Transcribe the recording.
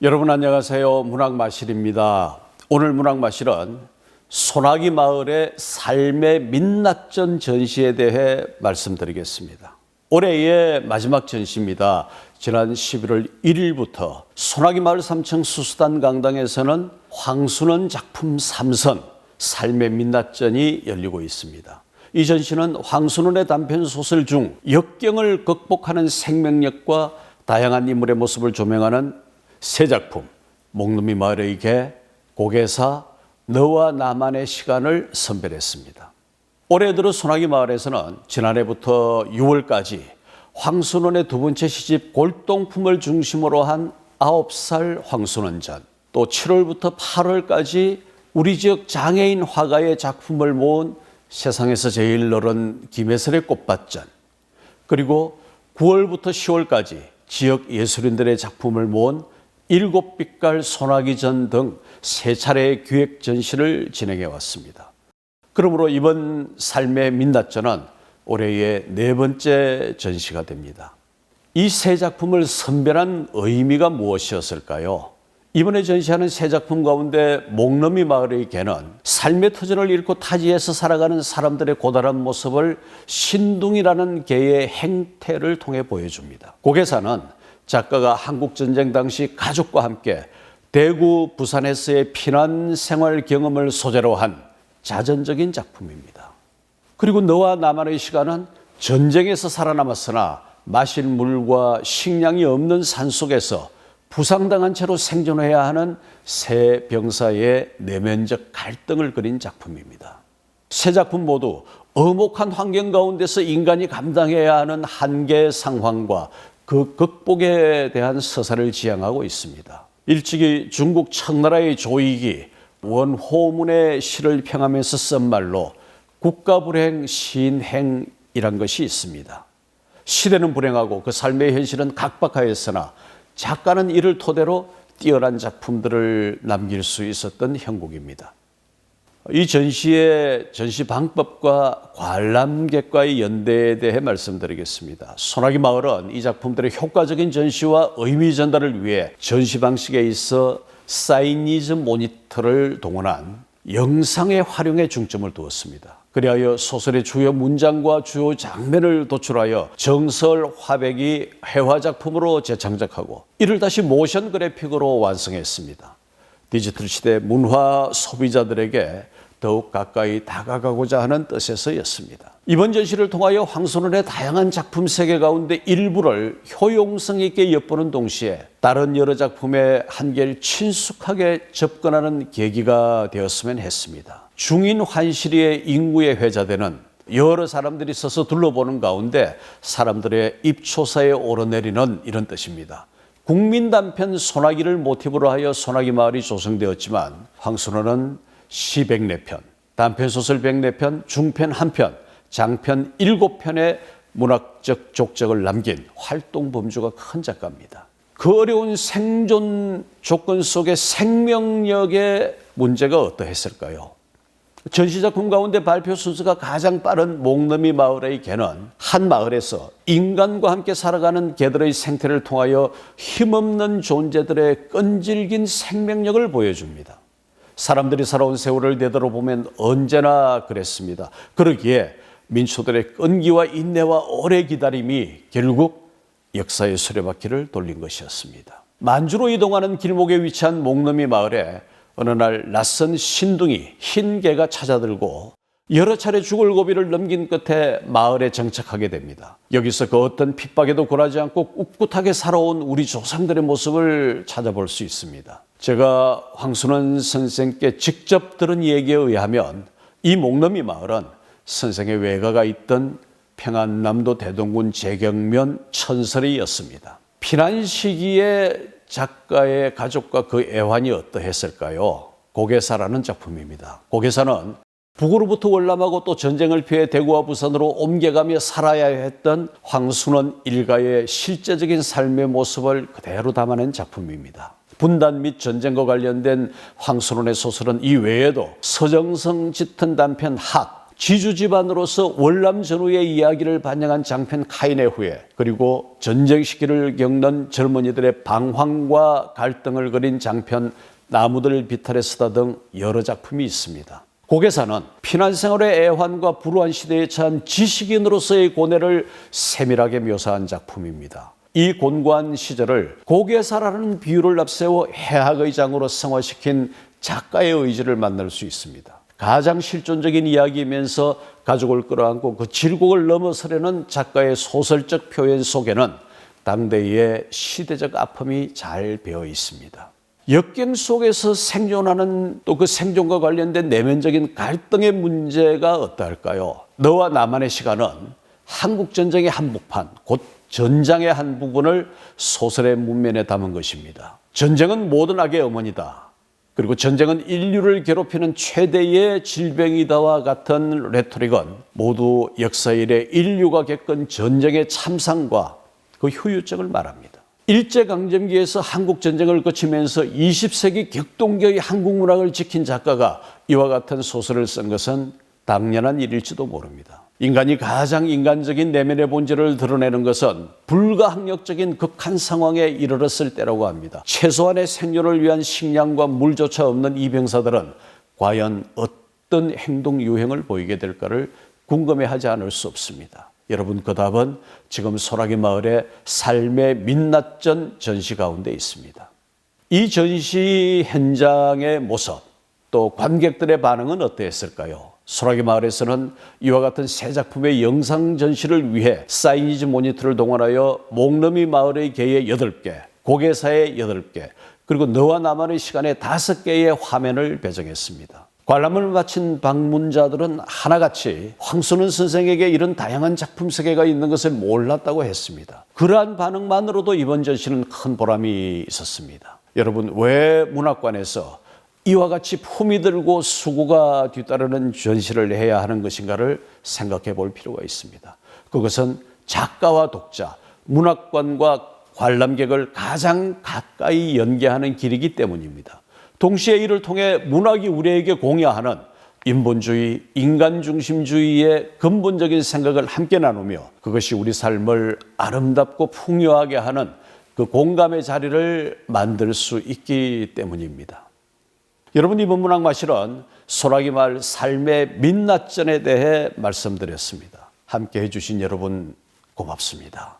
여러분 안녕하세요. 문학마실입니다. 오늘 문학마실은 소나기 마을의 삶의 민낯전 전시에 대해 말씀드리겠습니다. 올해의 마지막 전시입니다. 지난 11월 1일부터 소나기 마을 3층 수수단 강당에서는 황순원 작품 3선 삶의 민낯전이 열리고 있습니다. 이 전시는 황순원의 단편 소설 중 역경을 극복하는 생명력과 다양한 인물의 모습을 조명하는 세 작품, 목넘이 마을의 개, 고개사, 너와 나만의 시간을 선별했습니다. 올해 들어 소나기 마을에서는 지난해부터 6월까지 황순원의 두 번째 시집 골동품을 중심으로 한 9살 황순원전, 또 7월부터 8월까지 우리 지역 장애인 화가의 작품을 모은 세상에서 제일 너른 김혜설의 꽃밭전, 그리고 9월부터 10월까지 지역 예술인들의 작품을 모은 일곱빛깔 소나기전 등 세 차례의 기획 전시를 진행해 왔습니다. 그러므로 이번 삶의 민낯전은 올해의 네 번째 전시가 됩니다. 이 세 작품을 선별한 의미가 무엇이었을까요? 이번에 전시하는 세 작품 가운데 목넘이 마을의 개는 삶의 터전을 잃고 타지에서 살아가는 사람들의 고달한 모습을 신둥이라는 개의 행태를 통해 보여줍니다. 고개사는 작가가 한국전쟁 당시 가족과 함께 대구, 부산에서의 피난 생활 경험을 소재로 한 자전적인 작품입니다. 그리고 너와 나만의 시간은 전쟁에서 살아남았으나 마실 물과 식량이 없는 산속에서 부상당한 채로 생존해야 하는 세 병사의 내면적 갈등을 그린 작품입니다. 세 작품 모두 엄혹한 환경 가운데서 인간이 감당해야 하는 한계 상황과 그 극복에 대한 서사를 지향하고 있습니다. 일찍이 중국 청나라의 조익이 원호문의 시를 평하면서 쓴 말로 국가불행 신행이란 것이 있습니다. 시대는 불행하고 그 삶의 현실은 각박하였으나 작가는 이를 토대로 뛰어난 작품들을 남길 수 있었던 형국입니다. 이 전시의 전시 방법과 관람객과의 연대에 대해 말씀드리겠습니다. 소나기 마을은 이 작품들의 효과적인 전시와 의미 전달을 위해 전시 방식에 있어 사이니즈 모니터를 동원한 영상의 활용에 중점을 두었습니다. 그리하여 소설의 주요 문장과 주요 장면을 도출하여 정설 화백이 회화 작품으로 재창작하고 이를 다시 모션 그래픽으로 완성했습니다. 디지털 시대 문화 소비자들에게 더욱 가까이 다가가고자 하는 뜻에서였습니다. 이번 전시를 통하여 황순원의 다양한 작품 세계 가운데 일부를 효용성 있게 엿보는 동시에 다른 여러 작품의 한계를 친숙하게 접근하는 계기가 되었으면 했습니다. 중인 환시리의 인구에 회자되는 여러 사람들이 서서 둘러보는 가운데 사람들의 입초사에 오르내리는 이런 뜻입니다. 국민 단편 소나기를 모티브로 하여 소나기 마을이 조성되었지만 황순원은 시 104편, 단편소설 104편, 중편 1편, 장편 7편의 문학적 족적을 남긴 활동 범주가 큰 작가입니다. 그 어려운 생존 조건 속의 생명력의 문제가 어떠했을까요? 전시작품 가운데 발표 순서가 가장 빠른 목넘이 마을의 개는 한 마을에서 인간과 함께 살아가는 개들의 생태를 통하여 힘없는 존재들의 끈질긴 생명력을 보여줍니다. 사람들이 살아온 세월을 되돌아보면 언제나 그랬습니다. 그러기에 민초들의 끈기와 인내와 오래 기다림이 결국 역사의 수레바퀴를 돌린 것이었습니다. 만주로 이동하는 길목에 위치한 목넘이 마을에 어느 날 낯선 신둥이 흰 개가 찾아들고 여러 차례 죽을 고비를 넘긴 끝에 마을에 정착하게 됩니다. 여기서 그 어떤 핍박에도 굴하지 않고 꿋꿋하게 살아온 우리 조상들의 모습을 찾아볼 수 있습니다. 제가 황순원 선생께 직접 들은 얘기에 의하면 이 목넘이 마을은 선생의 외가가 있던 평안남도 대동군 제경면 천설이었습니다. 피난 시기에 작가의 가족과 그 애환이 어떠했을까요? 고개사라는 작품입니다. 고개사는 북으로부터 월남하고 또 전쟁을 피해 대구와 부산으로 옮겨가며 살아야 했던 황순원 일가의 실제적인 삶의 모습을 그대로 담아낸 작품입니다. 분단 및 전쟁과 관련된 황순원의 소설은 이 외에도 서정성 짙은 단편 학, 지주 집안으로서 월남 전후의 이야기를 반영한 장편 카인의 후예, 그리고 전쟁 시기를 겪는 젊은이들의 방황과 갈등을 그린 장편 나무들 비탈에 서다 등 여러 작품이 있습니다. 고개사는 피난 생활의 애환과 불우한 시대에 처한 지식인으로서의 고뇌를 세밀하게 묘사한 작품입니다. 이 곤고한 시절을 고개사라는 비유를 앞세워 해학의 장으로 승화시킨 작가의 의지를 만날 수 있습니다. 가장 실존적인 이야기이면서 가족을 끌어안고 그 질곡을 넘어서려는 작가의 소설적 표현 속에는 당대의 시대적 아픔이 잘 배어 있습니다. 역경 속에서 생존하는 또 그 생존과 관련된 내면적인 갈등의 문제가 어떠할까요? 너와 나만의 시간은 한국전쟁의 한복판, 곧 전장의 한 부분을 소설의 문면에 담은 것입니다. 전쟁은 모든 악의 어머니다. 그리고 전쟁은 인류를 괴롭히는 최대의 질병이다와 같은 레토릭은 모두 역사 이래 인류가 겪은 전쟁의 참상과 그 후유증을 말합니다. 일제강점기에서 한국전쟁을 거치면서 20세기 격동기의 한국 문학을 지킨 작가가 이와 같은 소설을 쓴 것은 당연한 일일지도 모릅니다. 인간이 가장 인간적인 내면의 본질을 드러내는 것은 불가항력적인 극한 상황에 이르렀을 때라고 합니다. 최소한의 생존을 위한 식량과 물조차 없는 이 병사들은 과연 어떤 행동 유형을 보이게 될까를 궁금해하지 않을 수 없습니다. 여러분, 그 답은 지금 소라기 마을의 삶의 민낯전 전시 가운데 있습니다. 이 전시 현장의 모습, 또 관객들의 반응은 어떠했을까요? 소라기 마을에서는 이와 같은 새 작품의 영상 전시를 위해 사이니지 모니터를 동원하여 목넘이 마을의 개의 8개, 고개사의 8개, 그리고 너와 나만의 시간의 5개의 화면을 배정했습니다. 관람을 마친 방문자들은 하나같이 황순원 선생에게 이런 다양한 작품 세계가 있는 것을 몰랐다고 했습니다. 그러한 반응만으로도 이번 전시는 큰 보람이 있었습니다. 여러분, 왜 문학관에서 이와 같이 품이 들고 수고가 뒤따르는 전시를 해야 하는 것인가를 생각해 볼 필요가 있습니다. 그것은 작가와 독자, 문학관과 관람객을 가장 가까이 연계하는 길이기 때문입니다. 동시에 이를 통해 문학이 우리에게 공유하는 인본주의, 인간중심주의의 근본적인 생각을 함께 나누며 그것이 우리 삶을 아름답고 풍요하게 하는 그 공감의 자리를 만들 수 있기 때문입니다. 여러분, 이번 문학마실은 소라기 마을 삶의 민낯전에 대해 말씀드렸습니다. 함께 해주신 여러분 고맙습니다.